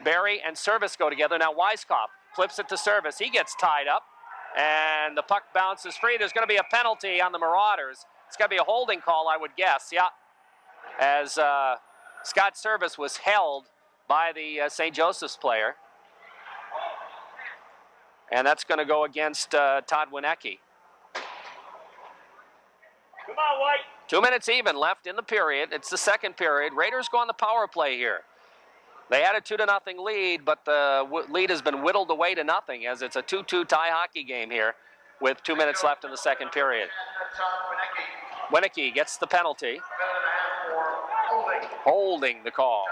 Barry and Service go together. Now Weiskopf flips it to Service. He gets tied up, and the puck bounces free. There's going to be a penalty on the Marauders. It's going to be a holding call, I would guess. Yeah, as Scott Service was held by the St. Joseph's player. And that's going to go against Todd Wienecke. Come on, White. 2 minutes even left in the period. It's the second period. Raiders go on the power play here. They had a 2-0 lead, but the lead has been whittled away to nothing as it's a 2-2 tie hockey game here with 2 minutes left in the second period. Wienecke gets the penalty. Holding the call.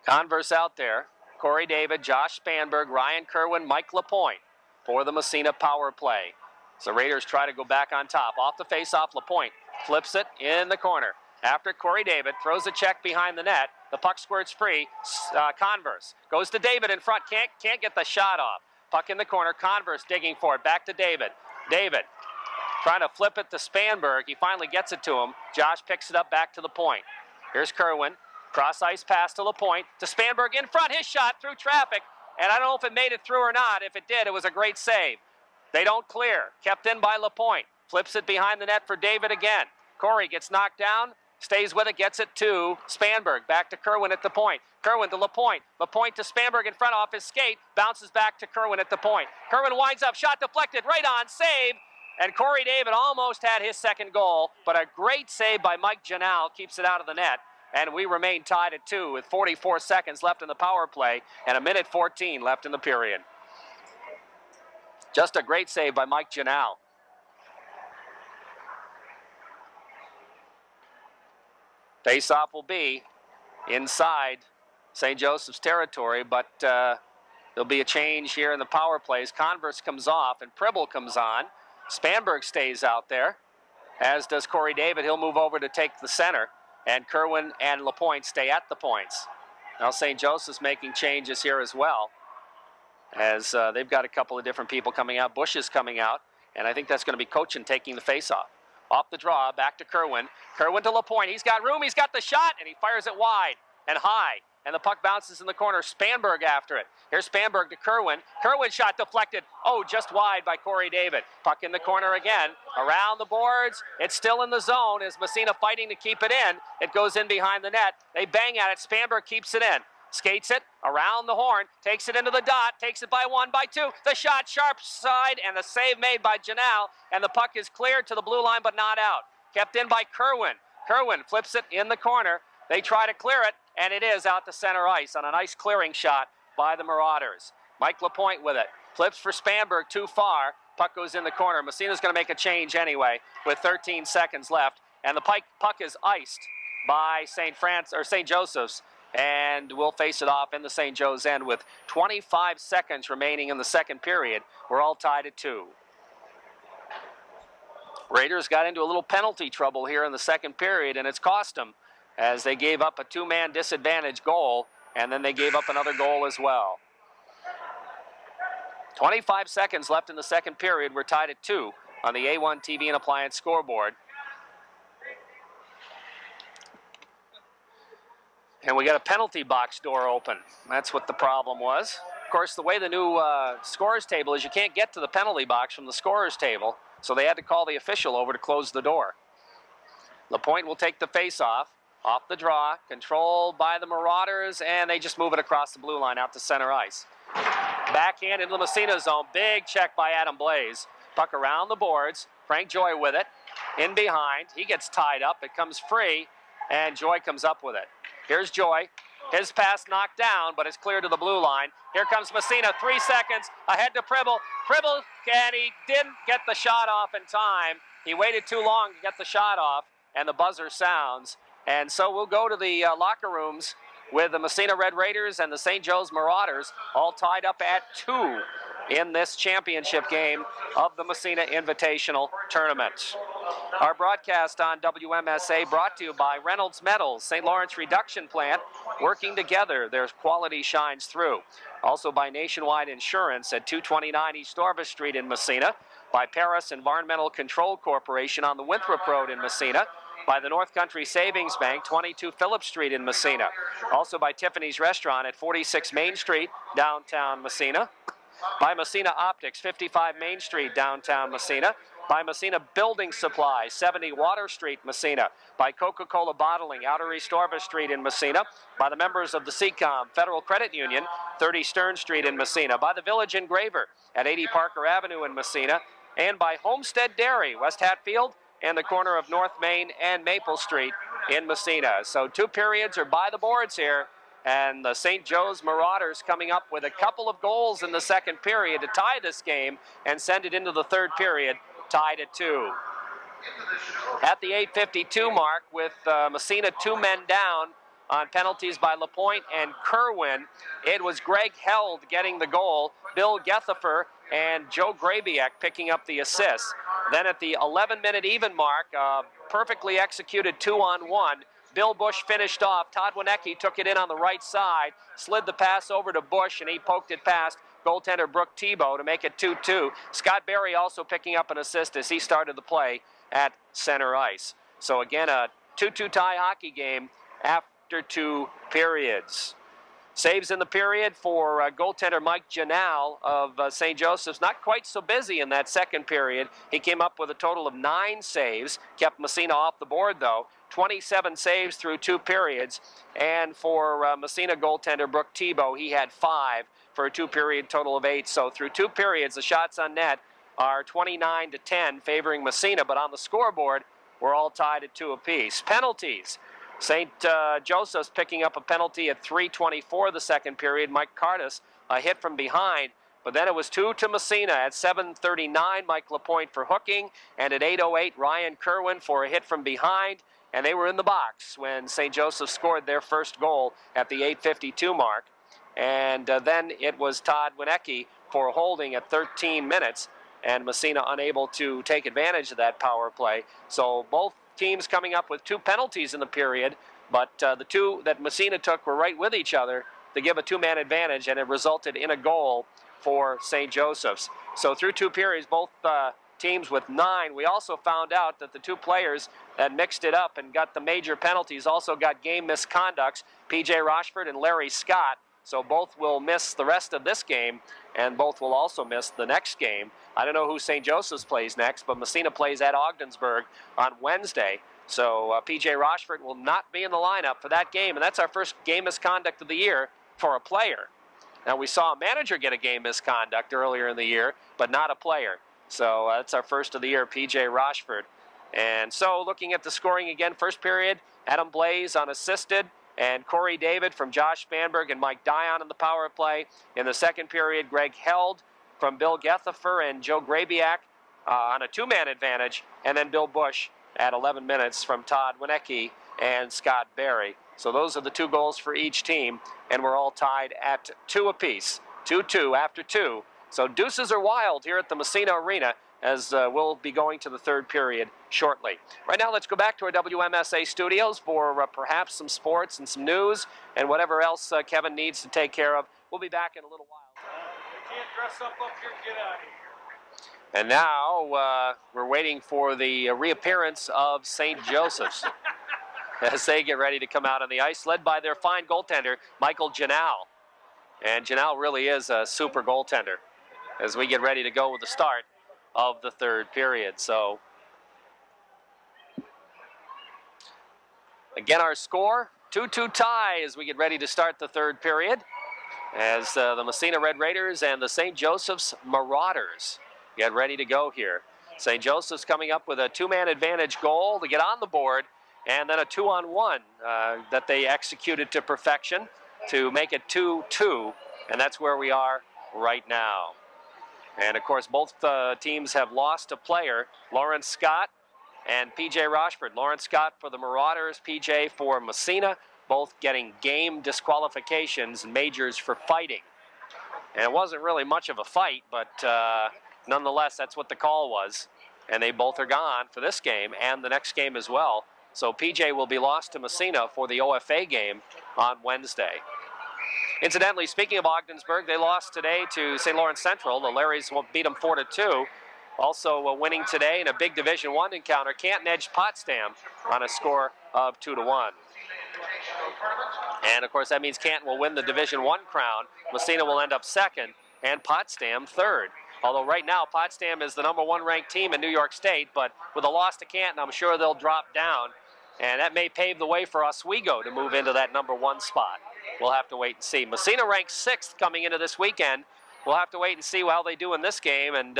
Converse out there. Corey David, Josh Spanberg, Ryan Kerwin, Mike Lapointe for the Massena power play. So Raiders try to go back on top. Off the face-off, Lapointe flips it in the corner. After Corey David throws a check behind the net, the puck squirts free. Converse goes to David in front. Can't get the shot off. Puck in the corner. Converse digging for it. Back to David. David trying to flip it to Spanberg. He finally gets it to him. Josh picks it up back to the point. Here's Kerwin. Cross-ice pass to Lapointe. To Spanberg in front. His shot through traffic. And I don't know if it made it through or not. If it did, it was a great save. They don't clear. Kept in by Lapointe. Flips it behind the net for David again. Corey gets knocked down. Stays with it. Gets it to Spanberg. Back to Kerwin at the point. Kerwin to Lapointe. Lapointe to Spanberg in front off his skate. Bounces back to Kerwin at the point. Kerwin winds up. Shot deflected. Right on. Save. And Corey David almost had his second goal. But a great save by Mike Janal keeps it out of the net. And we remain tied at 2 with 44 seconds left in the power play and 1:14 left in the period. Just a great save by Mike Janal. Face-off will be inside St. Joseph's territory, but there'll be a change here in the power plays. Converse comes off and Pribble comes on. Spanberg stays out there, as does Corey David. He'll move over to take the center. And Kerwin and Lapointe stay at the points. Now St. Joseph's making changes here as well, as they've got a couple of different people coming out. Bush is coming out, and I think that's going to be Cochin taking the face-off. Off the draw, back to Kerwin. Kerwin to Lapointe. He's got room, he's got the shot, and he fires it wide and high. And the puck bounces in the corner. Spanberg after it. Here's Spanberg to Kerwin. Kerwin shot deflected. Oh, just wide by Corey David. Puck in the corner again. Around the boards. It's still in the zone. Is Massena fighting to keep it in? It goes in behind the net. They bang at it. Spanberg keeps it in. Skates it around the horn. Takes it into the dot. Takes it by 1, by 2. The shot sharp side and the save made by Janal. And the puck is cleared to the blue line but not out. Kept in by Kerwin. Kerwin flips it in the corner. They try to clear it, and it is out to center ice on a nice clearing shot by the Marauders. Mike Lapointe with it. Flips for Spanberg too far. Puck goes in the corner. Massena's going to make a change anyway with 13 seconds left. And the puck is iced by St. Joseph's. And we'll face it off in the St. Joe's end with 25 seconds remaining in the second period. We're all tied at 2. Raiders got into a little penalty trouble here in the second period, and it's cost them, as they gave up a 2-man disadvantage goal, and then they gave up another goal as well. 25 seconds left in the second period. We're tied at 2 on the A1 TV and Appliance scoreboard. And we got a penalty box door open. That's what the problem was. Of course, the way the new scorers table is, you can't get to the penalty box from the scorers table, so they had to call the official over to close the door. Lapointe will take the face-off. Off the draw, controlled by the Marauders, and they just move it across the blue line out to center ice. Backhand into the Massena zone. Big check by Adam Blaze. Puck around the boards. Frank Joy with it. In behind. He gets tied up. It comes free, and Joy comes up with it. Here's Joy. His pass knocked down, but it's clear to the blue line. Here comes Massena. 3 seconds ahead to Pribble. Pribble, and he didn't get the shot off in time. He waited too long to get the shot off, and the buzzer sounds. And so we'll go to the locker rooms with the Massena Red Raiders and the St. Joe's Marauders all tied up at 2 in this championship game of the Massena Invitational Tournament. Our broadcast on WMSA brought to you by Reynolds Metals, St. Lawrence Reduction Plant. Working together, their quality shines through. Also by Nationwide Insurance at 229 East Orvis Street in Massena. By Paris Environmental Control Corporation on the Winthrop Road in Massena. by the North Country Savings Bank, 22 Phillip Street in Massena. Also by Tiffany's Restaurant at 46 Main Street, downtown Massena. By Massena Optics, 55 Main Street, downtown Massena. By Massena Building Supply, 70 Water Street, Massena. By Coca-Cola Bottling, Outer East Orvis Street in Massena. By the members of the CECOM Federal Credit Union, 30 Stern Street in Massena. By the Village Engraver at 80 Parker Avenue in Massena. And by Homestead Dairy, West Hatfield, and the corner of North Main and Maple Street in Massena. So 2 periods are by the boards here. And the St. Joe's Marauders coming up with a couple of goals in the second period to tie this game and send it into the third period, tied at 2. At the 8:52 mark, with Massena 2 men down on penalties by LaPointe and Kerwin, it was Greg Held getting the goal, Bill Gethifer and Joe Grabiak picking up the assist. Then at the 11-minute even mark, perfectly executed 2-on-1, Bill Bush finished off. Todd Winecki took it in on the right side, slid the pass over to Bush, and he poked it past goaltender Brooke Tebow to make it 2-2. Scott Berry also picking up an assist as he started the play at center ice. So again, a 2-2 tie hockey game after 2 periods. Saves in the period for goaltender Mike Janal of St. Joseph's. Not quite so busy in that second period. He came up with a total of 9 saves, kept Massena off the board though. 27 saves through 2 periods. And for Massena goaltender Brooke Tebow, he had 5 for a 2-period total of 8. So through 2 periods, the shots on net are 29-10 favoring Massena. But on the scoreboard, we're all tied at 2 apiece. Penalties. St. Joseph's picking up a penalty at 3:24 the second period. Mike Cardis, a hit from behind. But then it was 2 to Massena. At 7:39, Mike LaPointe for hooking. And at 8:08, Ryan Kerwin for a hit from behind. And they were in the box when St. Joseph scored their first goal at the 8:52 mark. And then it was Todd Winecki for holding at 13 minutes. And Massena unable to take advantage of that power play. So both teams coming up with 2 penalties in the period, but the 2 that Massena took were right with each other to give a 2-man advantage, and it resulted in a goal for St. Joseph's. So through 2 periods, both teams with 9. We also found out that the 2 players that mixed it up and got the major penalties also got game misconducts, P.J. Rochford and Larry Scott. So both will miss the rest of this game, and both will also miss the next game. I don't know who St. Joseph's plays next, but Massena plays at Ogdensburg on Wednesday. So P.J. Rochford will not be in the lineup for that game, and that's our first game misconduct of the year for a player. Now, we saw a manager get a game misconduct earlier in the year, but not a player. So that's our first of the year, P.J. Rochford. And so looking at the scoring again, first period, Adam Blaze unassisted, and Corey David from Josh Spanberg and Mike Dion in the power play. In the second period, Greg Held from Bill Gethifer and Joe Grabiak on a 2-man advantage, and then Bill Bush at 11 minutes from Todd Winecki and Scott Berry. So those are the 2 goals for each team, and we're all tied at 2 apiece. 2-2 after 2. So deuces are wild here at the Massena Arena, as we'll be going to the third period shortly. Right now, let's go back to our WMSA studios for perhaps some sports and some news and whatever else Kevin needs to take care of. We'll be back in a little while. You can't dress up here, get out of here. And now we're waiting for the reappearance of St. Joseph's as they get ready to come out on the ice, led by their fine goaltender, Michael Janal. And Janal really is a super goaltender as we get ready to go with the start of the third period. So again, our score 2-2 tie as we get ready to start the third period, as the Massena Red Raiders and the St. Joseph's Marauders get ready to go here. St. Joseph's coming up with a 2-man advantage goal to get on the board, and then a 2-on-1 that they executed to perfection to make it 2-2, and that's where we are right now. And, of course, both teams have lost a player, Lawrence Scott and P.J. Rochford. Lawrence Scott for the Marauders, P.J. for Massena, both getting game disqualifications and majors for fighting. And it wasn't really much of a fight, but nonetheless, that's what the call was. And they both are gone for this game and the next game as well. So P.J. will be lost to Massena for the OFA game on Wednesday. Incidentally, speaking of Ogdensburg, they lost today to St. Lawrence Central. The Larrys beat them 4-2. also winning today in a big Division I encounter. Canton edged Potsdam on a score of 2-1. And, of course, that means Canton will win the Division I crown. Massena will end up second, and Potsdam third. Although right now Potsdam is the #1 ranked team in New York State, but with a loss to Canton, I'm sure they'll drop down. And that may pave the way for Oswego to move into that #1 spot. We'll have to wait and see. Massena ranked 6th coming into this weekend. We'll have to wait and see how they do in this game, and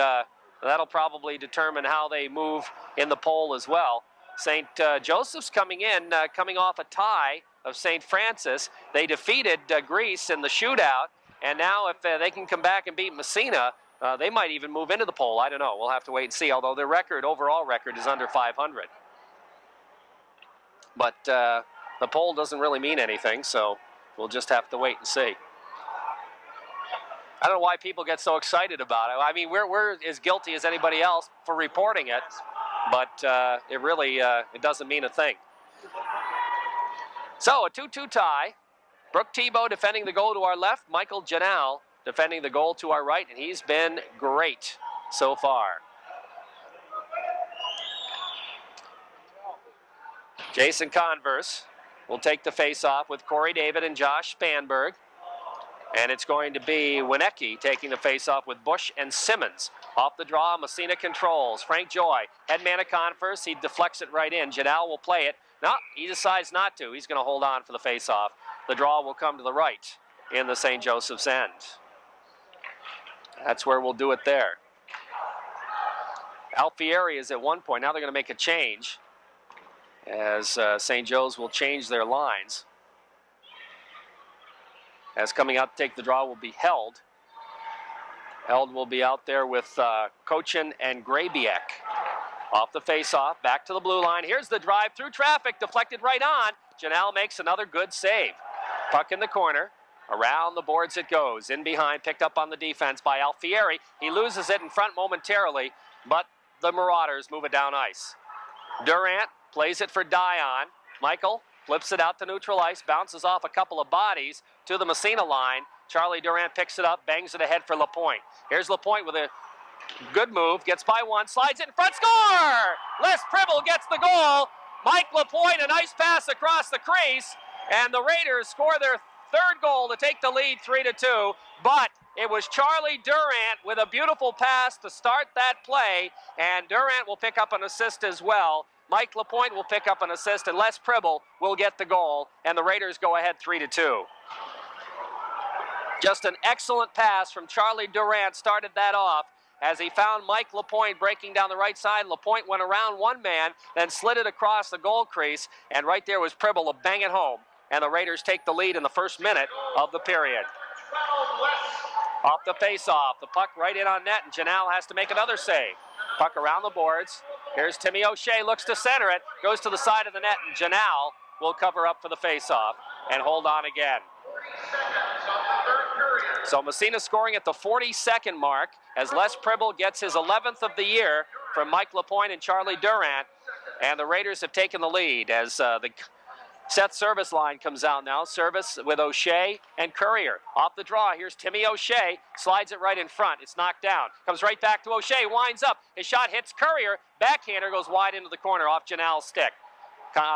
that'll probably determine how they move in the poll as well. St. Joseph's coming in, coming off a tie of St. Francis. They defeated Greece in the shootout, and now if they can come back and beat Massena, they might even move into the poll. I don't know. We'll have to wait and see, although their overall record is under 500. But the poll doesn't really mean anything, so we'll just have to wait and see. I don't know why people get so excited about it. I mean, we're as guilty as anybody else for reporting it, but it really it doesn't mean a thing. So a 2-2 tie. Brooke Tebow defending the goal to our left. Michael Janal defending the goal to our right, and he's been great so far. Jason Converse will take the face-off with Corey David and Josh Spanberg. And it's going to be Winecki taking the face-off with Bush and Simmons. Off the draw, Massena controls. Frank Joy, head man of Converse. He deflects it right in. Janal will play it. No, he decides not to. He's going to hold on for the face-off. The draw will come to the right in the St. Joseph's end. That's where we'll do it there. Alfieri is at one point. Now they're going to make a change, as St. Joe's will change their lines. As coming out to take the draw will be Held. Held will be out there with Cochin and Grabiek. Off the face-off, back to the blue line. Here's the drive through traffic, deflected right on. Janal makes another good save. Puck in the corner. Around the boards it goes. In behind, picked up on the defense by Alfieri. He loses it in front momentarily, but the Marauders move it down ice. Durant plays it for Dion. Michael flips it out to neutral ice, bounces off a couple of bodies to the Massena line. Charlie Durant picks it up, bangs it ahead for Lapointe. Here's Lapointe with a good move, gets by one, slides it in front, score! Les Pribble gets the goal. Mike Lapointe, a nice pass across the crease, and the Raiders score their third goal to take the lead 3-2. But it was Charlie Durant with a beautiful pass to start that play, and Durant will pick up an assist as well. Mike Lapointe will pick up an assist, and Les Pribble will get the goal, and the Raiders go ahead 3-2. Just an excellent pass from Charlie Durant started that off as he found Mike Lapointe breaking down the right side. Lapointe went around one man, then slid it across the goal crease, and right there was Pribble to bang it home. And the Raiders take the lead in the first minute of the period. Off the face-off, the puck right in on net, and Janal has to make another save. Puck around the boards. Here's Timmy O'Shea, looks to center it, goes to the side of the net, and Janal will cover up for the face-off and hold on again. So Massena scoring at the 42nd mark as Les Pribble gets his 11th of the year from Mike Lapointe and Charlie Durant, and the Raiders have taken the lead as the Seth Service line comes out now. Service with O'Shea and Courier. Off the draw, here's Timmy O'Shea. Slides it right in front. It's knocked down. Comes right back to O'Shea. Winds up. His shot hits Courier. Backhander goes wide into the corner off Janal's stick.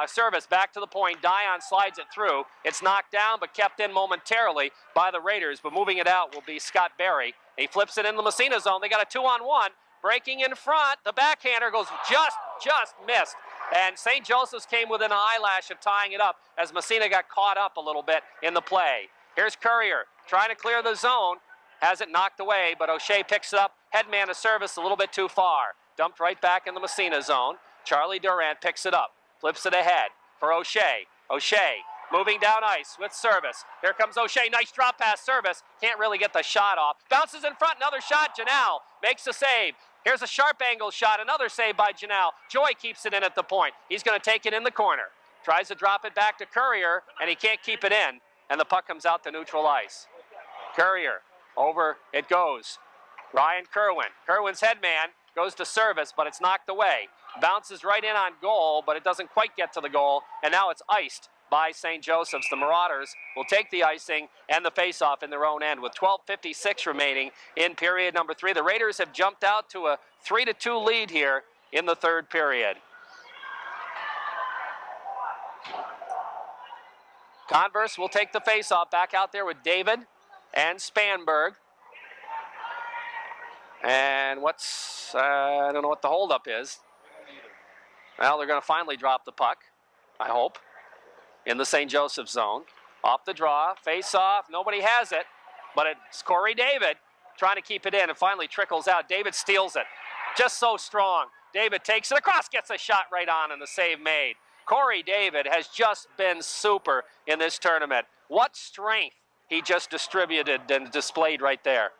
Service back to the point. Dion slides it through. It's knocked down but kept in momentarily by the Raiders. But moving it out will be Scott Berry. He flips it in the Massena zone. They got a 2-on-1. Breaking in front. The backhander goes just missed. And St. Joseph's came within an eyelash of tying it up as Massena got caught up a little bit in the play. Here's Courier trying to clear the zone. Has it knocked away, but O'Shea picks it up. Headman of Service a little bit too far. Dumped right back in the Massena zone. Charlie Durant picks it up. Flips it ahead for O'Shea. O'Shea moving down ice with Service. Here comes O'Shea. Nice drop pass. Service can't really get the shot off. Bounces in front. Another shot. Janal makes the save. Here's a sharp angle shot. Another save by Janal. Joy keeps it in at the point. He's going to take it in the corner. Tries to drop it back to Courier, and he can't keep it in. And the puck comes out to neutral ice. Courier. Over it goes. Ryan Kerwin. Kerwin's headman goes to Service, but it's knocked away. Bounces right in on goal, but it doesn't quite get to the goal, and now it's iced by St. Joseph's. The Marauders will take the icing and the faceoff in their own end with 12:56 remaining in period number 3. The Raiders have jumped out to a 3-2 lead here in the third period. Converse will take the faceoff back out there with David and Spanberg. And I don't know what the holdup is. Well, they're going to finally drop the puck, I hope, in the St. Joseph zone. Off the draw, face-off, nobody has it, but it's Corey David trying to keep it in and finally trickles out. David steals it, just so strong. David takes it across, gets a shot right on, and the save made. Corey David has just been super in this tournament. What strength he just distributed and displayed right there.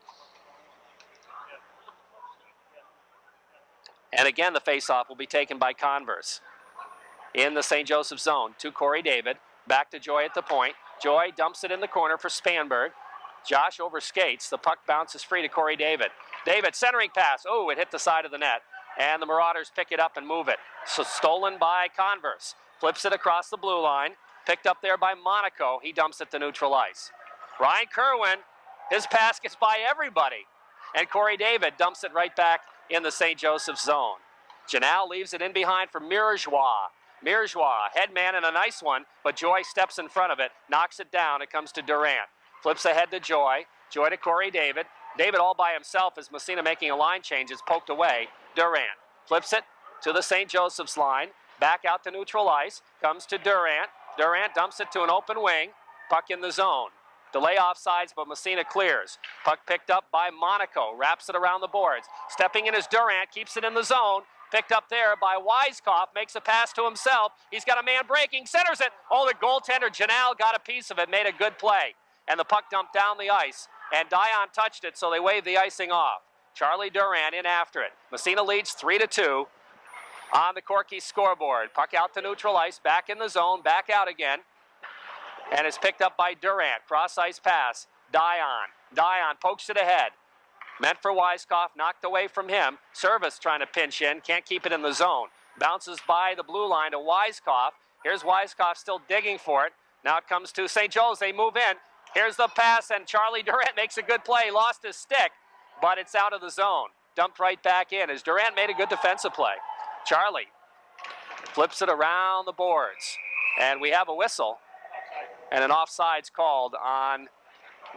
And again, the faceoff will be taken by Converse. In the St. Joseph zone to Corey David. Back to Joy at the point. Joy dumps it in the corner for Spanberg. Josh overskates. The puck bounces free to Corey David. David, centering pass. Oh, it hit the side of the net. And the Marauders pick it up and move it. So stolen by Converse. Flips it across the blue line. Picked up there by Monaco. He dumps it to neutral ice. Ryan Kerwin, his pass gets by everybody. And Corey David dumps it right back in the St. Joseph zone. Janelle leaves it in behind for Mirejois. Mirejois, headman and a nice one, but Joy steps in front of it, knocks it down. It comes to Durant. Flips ahead to Joy. Joy to Corey David. David all by himself as Massena making a line change. It's poked away. Durant flips it to the St. Joseph's line. Back out to neutral ice. Comes to Durant. Durant dumps it to an open wing. Puck in the zone. Delay offsides, but Massena clears. Puck picked up by Monaco. Wraps it around the boards. Stepping in is Durant. Keeps it in the zone. Picked up there by Weiskopf. Makes a pass to himself. He's got a man breaking. Centers it. Oh, the goaltender, Janelle, got a piece of it. Made a good play. And the puck dumped down the ice. And Dion touched it, so they waved the icing off. Charlie Durant in after it. Massena leads 3-2 on the Corky scoreboard. Puck out to neutral ice. Back in the zone. Back out again. And it's picked up by Durant. Cross-ice pass. Dion pokes it ahead. Meant for Weiskopf. Knocked away from him. Service trying to pinch in. Can't keep it in the zone. Bounces by the blue line to Weiskopf. Here's Weiskopf still digging for it. Now it comes to St. Joe's. They move in. Here's the pass, and Charlie Durant makes a good play. Lost his stick, but it's out of the zone. Dumped right back in as Durant made a good defensive play. Charlie flips it around the boards. And we have a whistle. And an offsides called on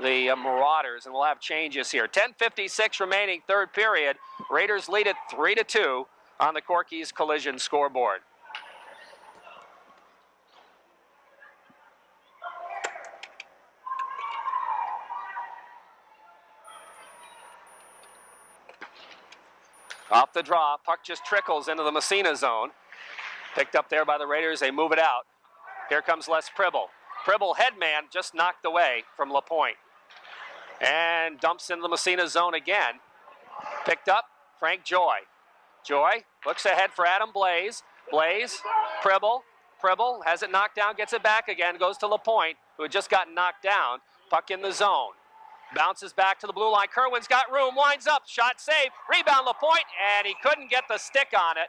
the Marauders, and we'll have changes here. 10:56 remaining, third period. Raiders lead it 3-2 on the Corky's Collision scoreboard. Off the draw, puck just trickles into the Massena zone. Picked up there by the Raiders, they move it out. Here comes Les Pribble. Pribble, headman, just knocked away from LaPointe. And dumps into the Massena zone again. Picked up, Frank Joy. Joy looks ahead for Adam Blaze. Blaze, Pribble. Pribble has it knocked down, gets it back again, goes to LaPointe, who had just gotten knocked down. Puck in the zone. Bounces back to the blue line. Kerwin's got room, winds up, shot saved. Rebound LaPointe, and he couldn't get the stick on it.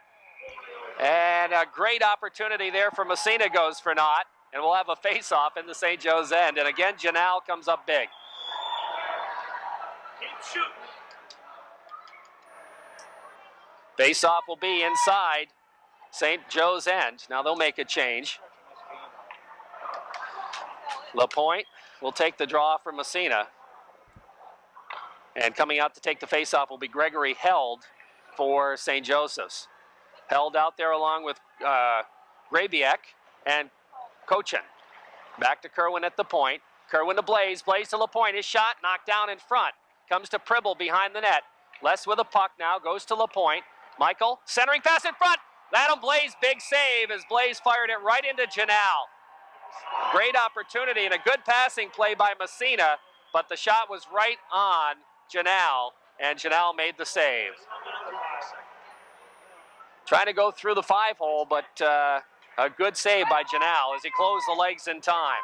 And a great opportunity there for Massena goes for naught. And we'll have a face-off in the St. Joe's end. And again, Janelle comes up big. Keep shooting. Face-off will be inside St. Joe's end. Now they'll make a change. LaPointe will take the draw from Massena. And coming out to take the face-off will be Gregory Held for St. Joseph's. Held out there along with Grabiak and Cochin. Back to Kerwin at the point. Kerwin to Blaze. Blaze to LaPointe. His shot knocked down in front. Comes to Pribble behind the net. Les with a puck now. Goes to LaPointe. Michael centering pass in front. Adam Blaze, big save as Blaze fired it right into Janelle. Great opportunity and a good passing play by Massena, but the shot was right on Janelle, and Janelle made the save. Trying to go through the 5-hole, but a good save by Janelle as he closed the legs in time.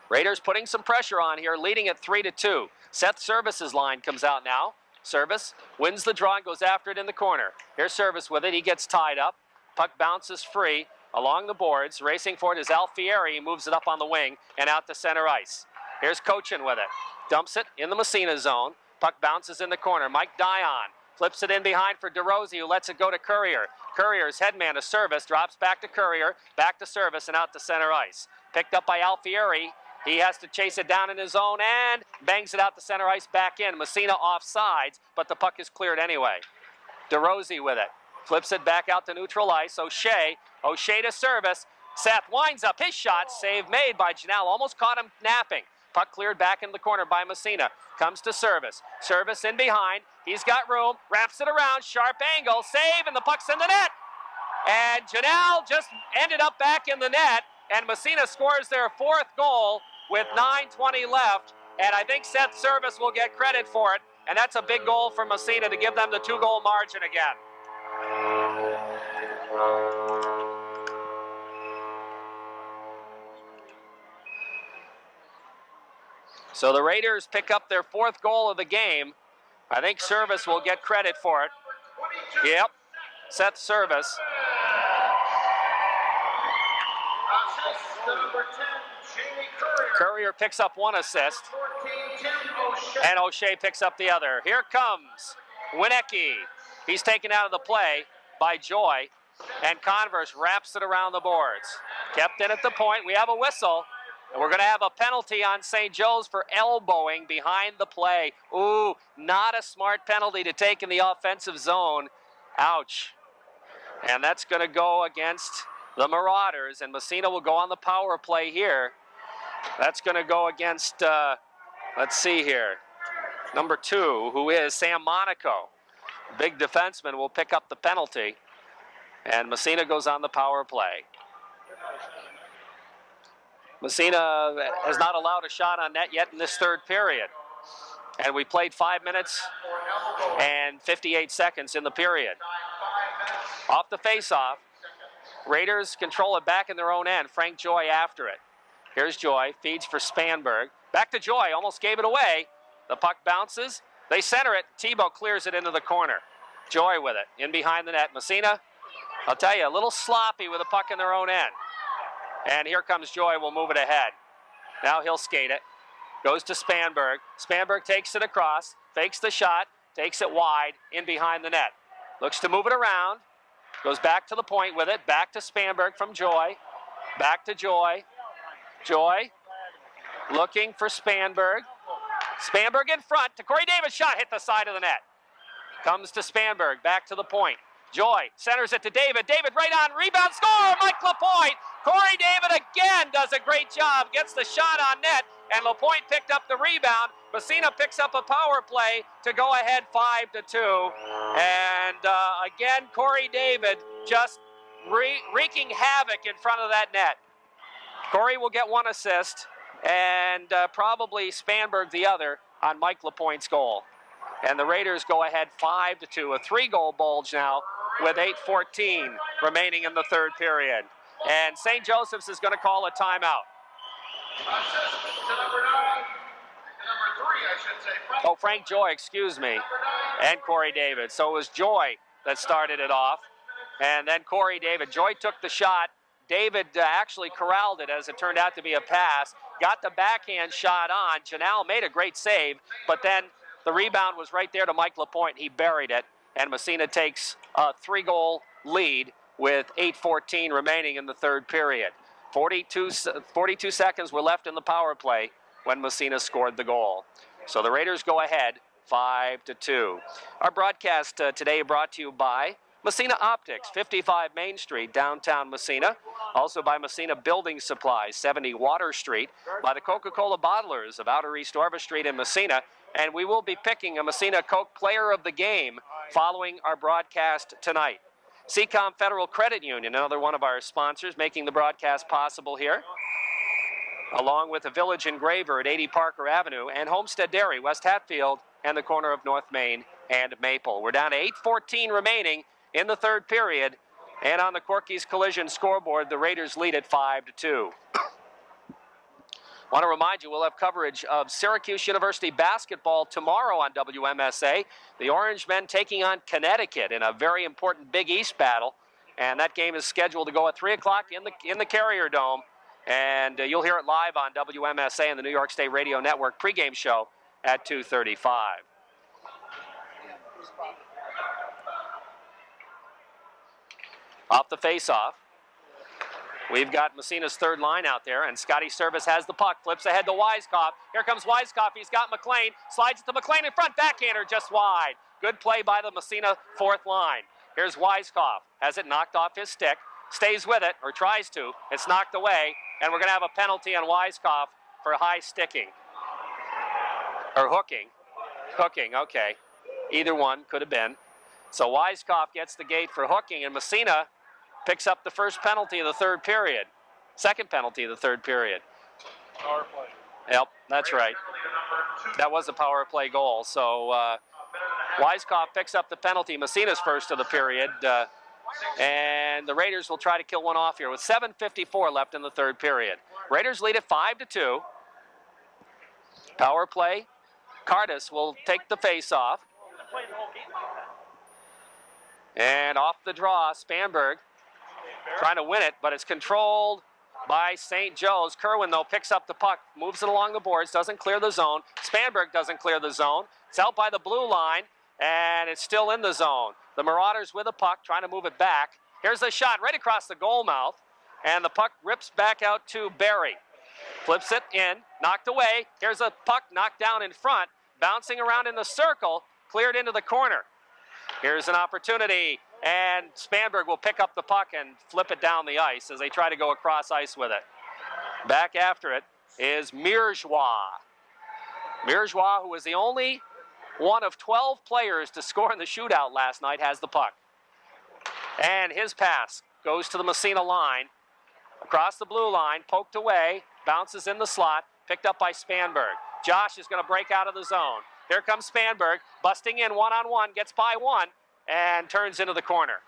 Raiders putting some pressure on here, leading at 3-2. Seth Service's line comes out now. Service wins the draw and goes after it in the corner. Here's Service with it. He gets tied up. Puck bounces free along the boards. Racing for it is Alfieri. He moves it up on the wing and out to center ice. Here's Cochin with it. Dumps it in the Massena zone. Puck bounces in the corner. Mike Dion flips it in behind for DeRosie, who lets it go to Courier. Courier's headman to Service, drops back to Courier, back to Service, and out to center ice. Picked up by Alfieri. He has to chase it down in his zone and bangs it out to center ice back in. Massena offsides, but the puck is cleared anyway. DeRosie with it. Flips it back out to neutral ice. O'Shea to Service. Seth winds up his shot. Save made by Janelle. Almost caught him napping. Puck cleared back in the corner by Massena. Comes to Service. Service in behind. He's got room. Wraps it around. Sharp angle. Save, and the puck's in the net. And Janelle just ended up back in the net. And Massena scores their fourth goal with 9:20 left. And I think Seth Service will get credit for it. And that's a big goal for Massena to give them the 2-goal margin again. So the Raiders pick up their fourth goal of the game. I think Service will get credit for it. Yep, Seth Service. Courier picks up one assist. And O'Shea picks up the other. Here comes Winecki. He's taken out of the play by Joy. And Converse wraps it around the boards. Kept in at the point. We have a whistle. And we're going to have a penalty on St. Joe's for elbowing behind the play. Ooh, not a smart penalty to take in the offensive zone. Ouch. And that's going to go against the Marauders. And Massena will go on the power play here. That's going to go against, let's see here, number 2, who is Sam Monaco. Big defenseman will pick up the penalty. And Massena goes on the power play. Massena has not allowed a shot on net yet in this third period. And we played 5 minutes and 58 seconds in the period. Off the faceoff, Raiders control it back in their own end. Frank Joy after it. Here's Joy, feeds for Spanberg. Back to Joy, almost gave it away. The puck bounces. They center it. Tebow clears it into the corner. Joy with it, in behind the net. Massena, I'll tell you, a little sloppy with the puck in their own end. And here comes Joy, will move it ahead. Now he'll skate it. Goes to Spanberg. Spanberg takes it across, fakes the shot, takes it wide, in behind the net. Looks to move it around. Goes back to the point with it. Back to Spanberg from Joy. Back to Joy. Joy looking for Spanberg. Spanberg in front to Corey Davis. Shot hit the side of the net. Comes to Spanberg. Back to the point. Joy centers it to David. David right on. Rebound score. Mike Lapointe. Corey David again does a great job. Gets the shot on net. And Lapointe picked up the rebound. Massena picks up a power play to go ahead 5-2. And again, Corey David just wreaking havoc in front of that net. Corey will get one assist, and probably Spanberg the other on Mike Lapointe's goal. And the Raiders go ahead 5-2, a 3-goal bulge now with 8:14 remaining in the third period. And St. Joseph's is going to call a timeout. Oh, Frank Joy, excuse me, and Corey David. So it was Joy that started it off, and then Corey David. Joy took the shot. David actually corralled it, as it turned out to be a pass. Got the backhand shot on. Janelle made a great save, but then the rebound was right there to Mike Lapointe. He buried it, and Massena takes a 3-goal lead with 8:14 remaining in the third period. 42 seconds were left in the power play when Massena scored the goal. So the Raiders go ahead 5-2. Our broadcast today brought to you by Massena Optics, 55 Main Street, downtown Massena. Also by Massena Building Supplies, 70 Water Street. By the Coca-Cola Bottlers of Outer East Orva Street in Massena. And we will be picking a Massena Coke Player of the Game following our broadcast tonight. Seacom Federal Credit Union, another one of our sponsors, making the broadcast possible here. Along with the Village Engraver at 80 Parker Avenue and Homestead Dairy, West Hatfield, and the corner of North Main and Maple. We're down to 8:14 remaining in the third period, and on the Corky's Collision scoreboard, the Raiders lead at 5-2. Want to remind you, we'll have coverage of Syracuse University basketball tomorrow on WMSA. The Orange men taking on Connecticut in a very important Big East battle. And that game is scheduled to go at 3 o'clock in the Carrier Dome. And you'll hear it live on WMSA and the New York State Radio Network pregame show at 2:35. Off the face-off, we've got Massena's third line out there, and Scotty Service has the puck, flips ahead to Weiskopf. Here comes Weiskopf, he's got McLean, slides it to McLean in front, backhander just wide. Good play by the Massena fourth line. Here's Weiskopf, has it knocked off his stick, stays with it, or tries to. It's knocked away, and we're going to have a penalty on Weiskopf for high sticking. Or hooking. Hooking, okay. Either one could have been. So Weiskopf gets the gate for hooking, and Massena picks up the first penalty of the third period. Second penalty of the third period. Power play. Yep, that's right. That was a power play goal. So Weiskopf picks up the penalty, Massena's first of the period. And the Raiders will try to kill one off here with 7:54 left in the third period. Raiders lead it 5-2. Power play. Cardis will take the face-off. And off the draw, Spanberg trying to win it, but it's controlled by St. Joe's. Kerwin, though, picks up the puck, moves it along the boards, doesn't clear the zone. Spanberg doesn't clear the zone. It's out by the blue line, and it's still in the zone. The Marauders with a puck, trying to move it back. Here's a shot right across the goal mouth, and the puck rips back out to Barry. Flips it in, knocked away. Here's a puck knocked down in front, bouncing around in the circle, cleared into the corner. Here's an opportunity, and Spanberg will pick up the puck and flip it down the ice as they try to go across ice with it. Back after it is Mirgeois. Mirgeois, who was the only one of 12 players to score in the shootout last night, has the puck. And his pass goes to the Massena line. Across the blue line, poked away, bounces in the slot, picked up by Spanberg. Josh is going to break out of the zone. Here comes Spanberg, busting in one-on-one, gets by one, and turns into the corner.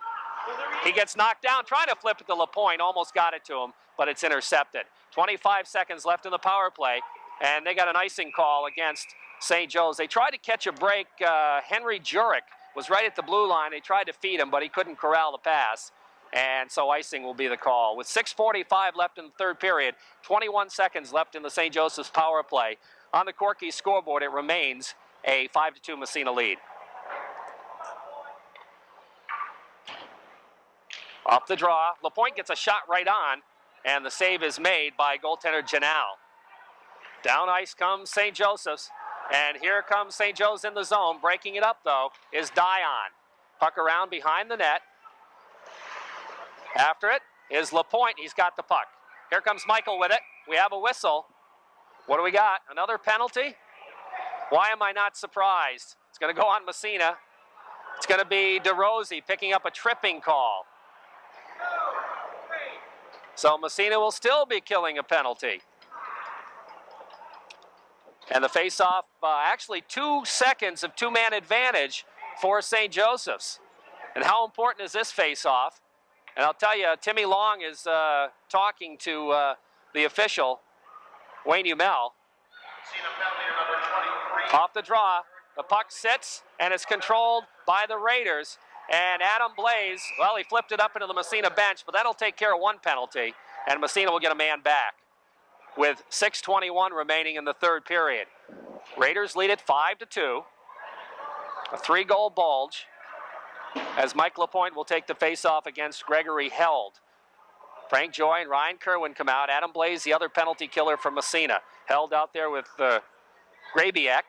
He gets knocked down, trying to flip it to LaPointe, almost got it to him, but it's intercepted. 25 seconds left in the power play, and they got an icing call against St. Joe's. They tried to catch a break. Henry Jurek was right at the blue line. They tried to feed him, but he couldn't corral the pass, and so icing will be the call. With 6:45 left in the third period, 21 seconds left in the St. Joseph's power play. On the Corky scoreboard, it remains a 5-2 Massena lead. Off the draw, LaPointe gets a shot right on, and the save is made by goaltender Janal. Down ice comes St. Joseph's, and here comes St. Joe's in the zone. Breaking it up, though, is Dion. Puck around behind the net. After it is LaPointe. He's got the puck. Here comes Michael with it. We have a whistle. What do we got? Another penalty? Why am I not surprised? It's going to go on Massena. It's going to be DeRosie picking up a tripping call. So Massena will still be killing a penalty. And the face-off, actually 2 seconds of two-man advantage for St. Joseph's. And how important is this face-off? And I'll tell you, Timmy Long is talking to the official, Wayne Umel. Off the draw, the puck sits, and it's controlled by the Raiders. And Adam Blaze, well, he flipped it up into the Massena bench, but that'll take care of one penalty, and Massena will get a man back with 6:21 remaining in the third period. Raiders lead it 5-2. A 3-goal bulge as Mike LaPointe will take the face-off against Gregory Held. Frank Joy and Ryan Kerwin come out. Adam Blaze, the other penalty killer from Massena. Held out there with Grabiak,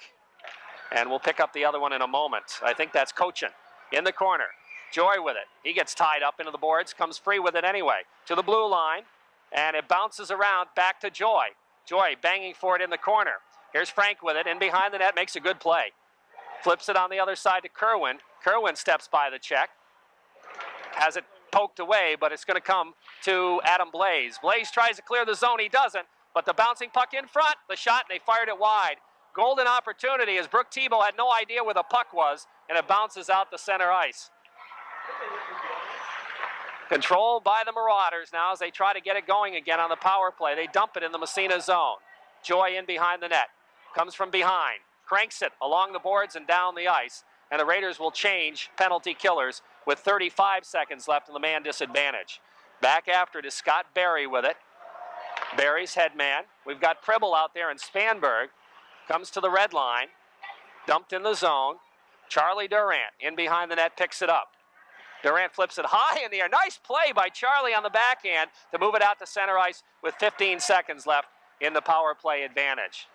and we'll pick up the other one in a moment. I think that's Cochin in the corner. Joy with it. He gets tied up into the boards, comes free with it anyway. To the blue line, and it bounces around back to Joy. Joy banging for it in the corner. Here's Frank with it, in behind the net, makes a good play. Flips it on the other side to Kerwin. Kerwin steps by the check. Has it poked away, but it's going to come to Adam Blaze. Blaze tries to clear the zone. He doesn't, but the bouncing puck in front, the shot, and they fired it wide. Golden opportunity as Brooke Tebow had no idea where the puck was, and it bounces out the center ice. Controlled by the Marauders now as they try to get it going again on the power play. They dump it in the Massena zone. Joy in behind the net. Comes from behind. Cranks it along the boards and down the ice. and the Raiders will change penalty killers with 35 seconds left in the man disadvantage. Back after it is Scott Berry with it. Berry's head man. We've got Pribble out there, and Spanberg comes to the red line. Dumped in the zone. Charlie Durant in behind the net picks it up. Durant flips it high in the air. Nice play by Charlie on the backhand to move it out to center ice with 15 seconds left in the power play advantage.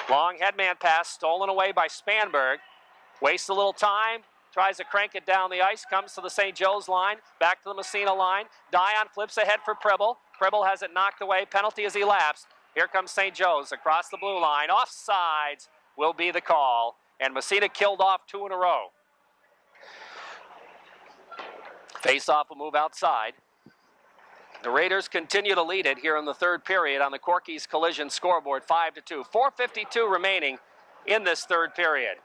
Long headman pass stolen away by Spanberg. Wastes a little time. Tries to crank it down the ice. Comes to the St. Joe's line. Back to the Massena line. Dion flips ahead for Pribble. Pribble has it knocked away. Penalty as he elapsed. Here comes St. Joe's across the blue line. Offsides will be the call. And Massena killed off 2 in a row. Face-off will move outside. The Raiders continue to lead it here in the third period on the Corky's Collision scoreboard, 5-2. 4:52 remaining in this third period.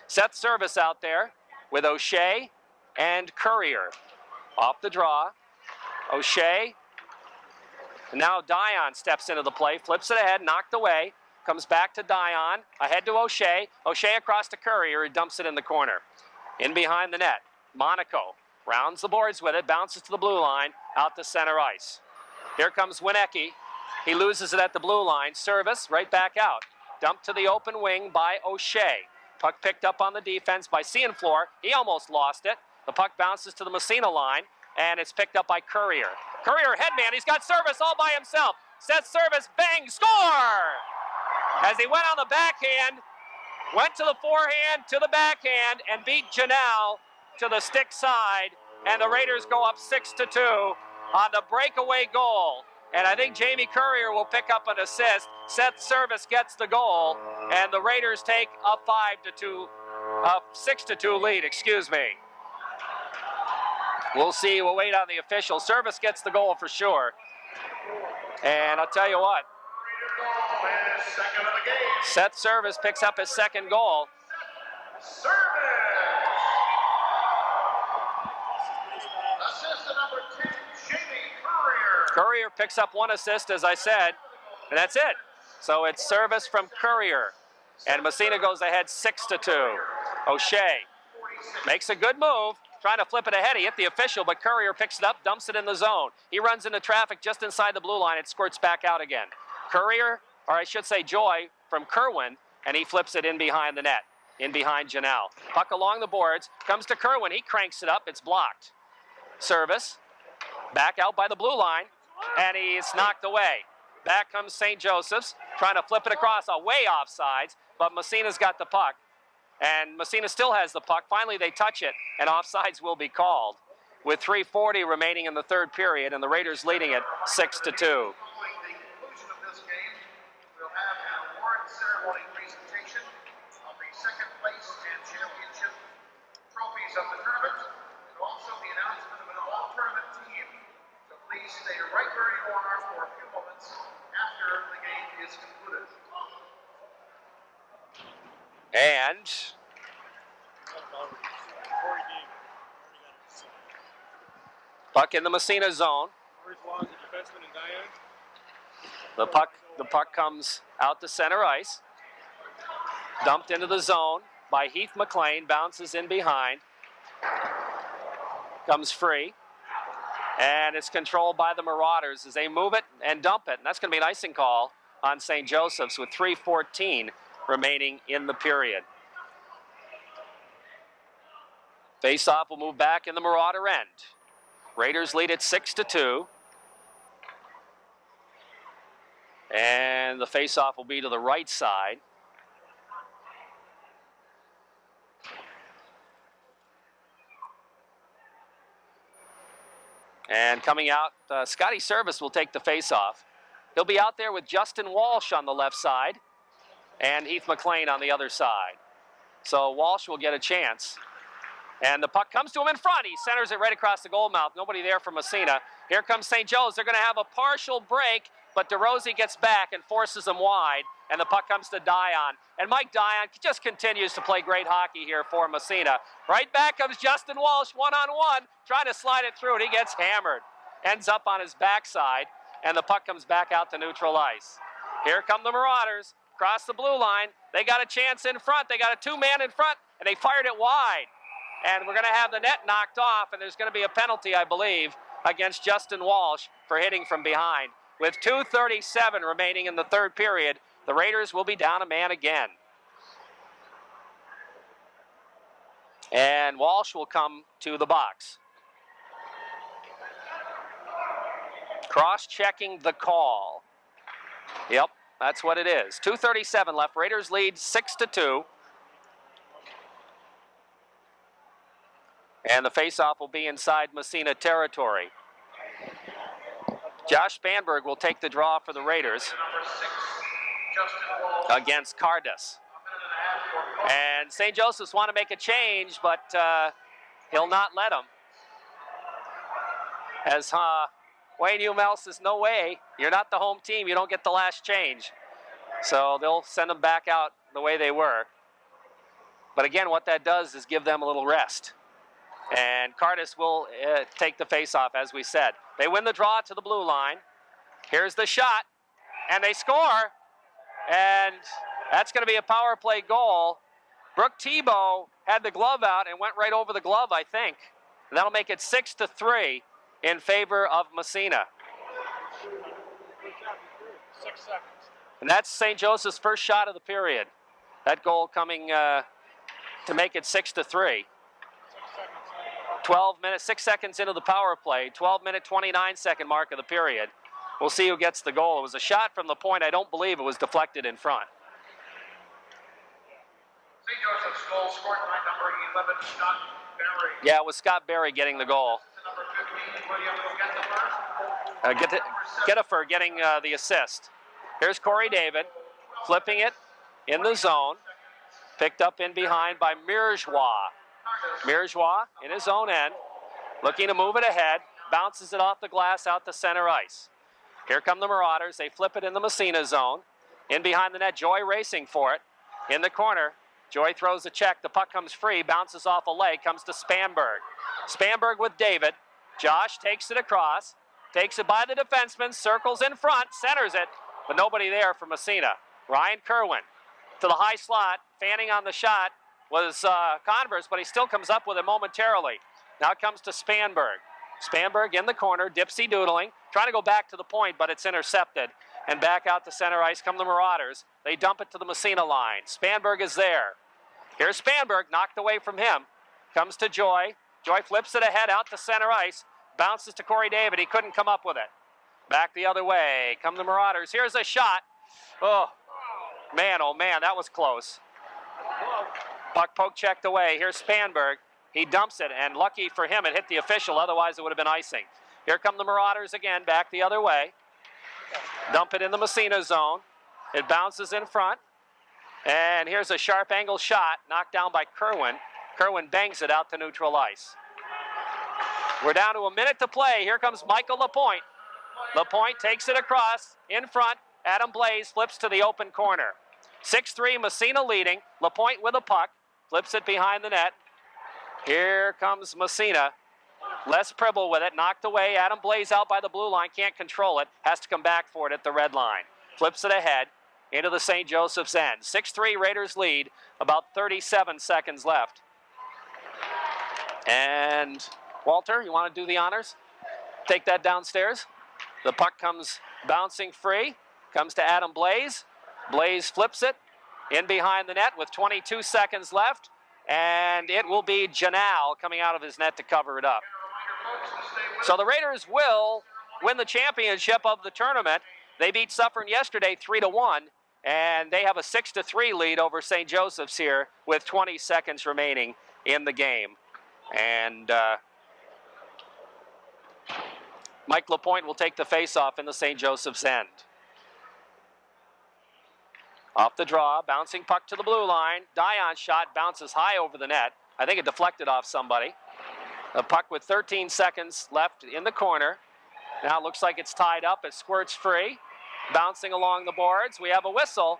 Set service out there with O'Shea and Courier. Off the draw. O'Shea. And now Dion steps into the play, flips it ahead, knocked away. Comes back to Dion, ahead to O'Shea. O'Shea across to Courier, he dumps it in the corner. In behind the net, Monaco rounds the boards with it, bounces to the blue line, out to center ice. Here comes Winecki. He loses it at the blue line. Service, right back out. Dumped to the open wing by O'Shea. Puck picked up on the defense by Cianflor. He almost lost it. The puck bounces to the Massena line, and it's picked up by Courier. Courier headman, he's got service all by himself. Set service, bang, score! As he went on the backhand, went to the forehand, to the backhand, and beat Janelle to the stick side, and the Raiders go up 6-2 on the breakaway goal. And I think Jamie Courier will pick up an assist. Seth Service gets the goal, and the Raiders take a 6-2 lead, excuse me. We'll see, we'll wait on the official. Service gets the goal for sure. And I'll tell you what, Seth Service picks up his second goal. Courier picks up one assist, as I said, and that's it. So it's service from Courier, and Massena goes ahead 6-2. O'Shea makes a good move, trying to flip it ahead. He hit the official, but Courier picks it up, dumps it in the zone. He runs into traffic just inside the blue line. It squirts back out again. Courier, or I should say Joy, from Kerwin, and he flips it in behind the net, in behind Janelle. Puck along the boards, comes to Kerwin. He cranks it up. It's blocked. Service, back out by the blue line, and he's knocked away. Back comes St. Joseph's, trying to flip it across, way offsides, but Massena's got the puck, and Massena still has the puck. Finally, they touch it, and offsides will be called with 3:40 remaining in the third period, and the Raiders leading it 6-2. Ceremony presentation of the second place and championship trophies of the tournament, and also the announcement of an all-tournament team. So please stay right where you are for a few moments after the game is concluded. And puck in the Massena zone. The puck comes out to center ice. Dumped into the zone by Heath McLean. Bounces in behind. Comes free. And it's controlled by the Marauders as they move it and dump it. And that's going to be an icing call on St. Joseph's with 3:14 remaining in the period. Face-off will move back in the Marauder end. Raiders lead at 6-2. And the face-off will be to the right side. And coming out, Scotty Service will take the face-off. He'll be out there with Justin Walsh on the left side and Heath McLean on the other side. So Walsh will get a chance. And the puck comes to him in front. He centers it right across the goal mouth. Nobody there for Massena. Here comes St. Joe's. They're going to have a partial break, but DeRosie gets back and forces him wide, and the puck comes to Dion. And Mike Dion just continues to play great hockey here for Massena. Right back comes Justin Walsh, one-on-one, trying to slide it through, and he gets hammered. Ends up on his backside, and the puck comes back out to neutral ice. Here come the Marauders. Across the blue line. They got a chance in front. They got a two-man in front. and they fired it wide. And we're going to have the net knocked off, and there's going to be a penalty, I believe, against Justin Walsh for hitting from behind. With 2:37 remaining in the third period, the Raiders will be down a man again. And Walsh will come to the box. Cross-checking the call. Yep, that's what it is. 2:37 left. Raiders lead 6-2. And the faceoff will be inside Massena territory. Josh Spanberg will take the draw for the Raiders against Cardis. And St. Joseph's want to make a change, but he'll not let them. As Wayne Umel says, no way, you're not the home team, you don't get the last change. So they'll send them back out the way they were. But again, what that does is give them a little rest. And Cardis will take the faceoff, as we said. They win the draw to the blue line. Here's the shot, and they score. And that's going to be a power play goal. Brooke Tebow had the glove out and went right over the glove, I think. And that'll make it 6-3 in favor of Massena. 6 seconds. And that's St. Joseph's first shot of the period. That goal coming to make it 6-3. 12 minutes, 6 seconds into the power play, 12-minute, 29-second mark of the period. We'll see who gets the goal. It was a shot from the point. I don't believe it was deflected in front. St. Joseph's goal scored by number 11, Scott Berry. Yeah, it was Scott Berry getting the goal. Number 15, William Gettifer getting the assist. Here's Corey David, flipping it in the zone. Picked up in behind by Mirjois. Mirjois in his own end, looking to move it ahead, bounces it off the glass out to center ice. Here come the Marauders. They flip it in the Massena zone. In behind the net, Joy racing for it. In the corner, Joy throws a check. The puck comes free, bounces off a leg, comes to Spanberg. Spanberg with David. Josh takes it across, takes it by the defenseman, circles in front, centers it, but nobody there for Massena. Ryan Kerwin to the high slot, fanning on the shot was Converse, but he still comes up with it momentarily. Now it comes to Spanberg. Spanberg in the corner, dipsy doodling, trying to go back to the point, but it's intercepted. And back out to center ice come the Marauders. They dump it to the Massena line. Spanberg is there. Here's Spanberg, knocked away from him. Comes to Joy. Joy flips it ahead out to center ice. Bounces to Corey David. He couldn't come up with it. Back the other way. Come the Marauders. Here's a shot. Oh man, that was close. Puck poke checked away. Here's Spanberg. He dumps it, and lucky for him, it hit the official. Otherwise, it would have been icing. Here come the Marauders again, back the other way. Dump it in the Massena zone. It bounces in front. And here's a sharp angle shot, knocked down by Kerwin. Kerwin bangs it out to neutral ice. We're down to a minute to play. Here comes Michael Lapointe. Lapointe takes it across, in front. Adam Blaze flips to the open corner. 6-3, Massena leading. Lapointe with a puck. Flips it behind the net. Here comes Massena. Les Pribble with it, knocked away. Adam Blaze out by the blue line, can't control it. Has to come back for it at the red line. Flips it ahead into the St. Joseph's end. 6-3 Raiders lead, about 37 seconds left. And Walter, you want to do the honors? Take that downstairs. The puck comes bouncing free, comes to Adam Blaze. Blaze flips it in behind the net with 22 seconds left. And it will be Janal coming out of his net to cover it up. So the Raiders will win the championship of the tournament. They beat Suffern yesterday 3-1, and they have a 6-3 lead over St. Joseph's here with 20 seconds remaining in the game. And Mike Lapointe will take the faceoff in the St. Joseph's end. Off the draw, bouncing puck to the blue line. Dion shot bounces high over the net. I think it deflected off somebody. A puck with 13 seconds left in the corner. Now it looks like it's tied up. It squirts free. Bouncing along the boards. We have a whistle.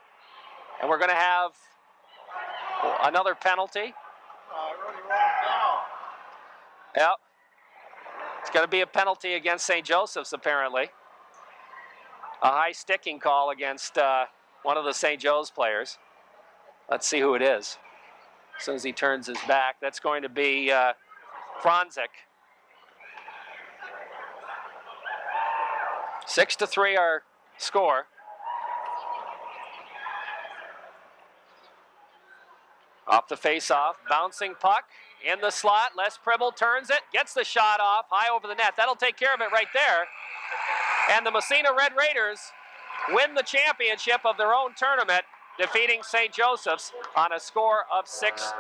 And we're going to have another penalty. Yep. It's going to be a penalty against St. Joseph's, apparently. A high sticking call against one of the St. Joe's players. Let's see who it is. As soon as he turns his back, that's going to be Franzik. 6-3 our score. Off the face-off, bouncing puck in the slot. Les Pribble turns it, gets the shot off, high over the net. That'll take care of it right there. And the Massena Red Raiders win the championship of their own tournament, defeating St. Joseph's on a score of 6-3.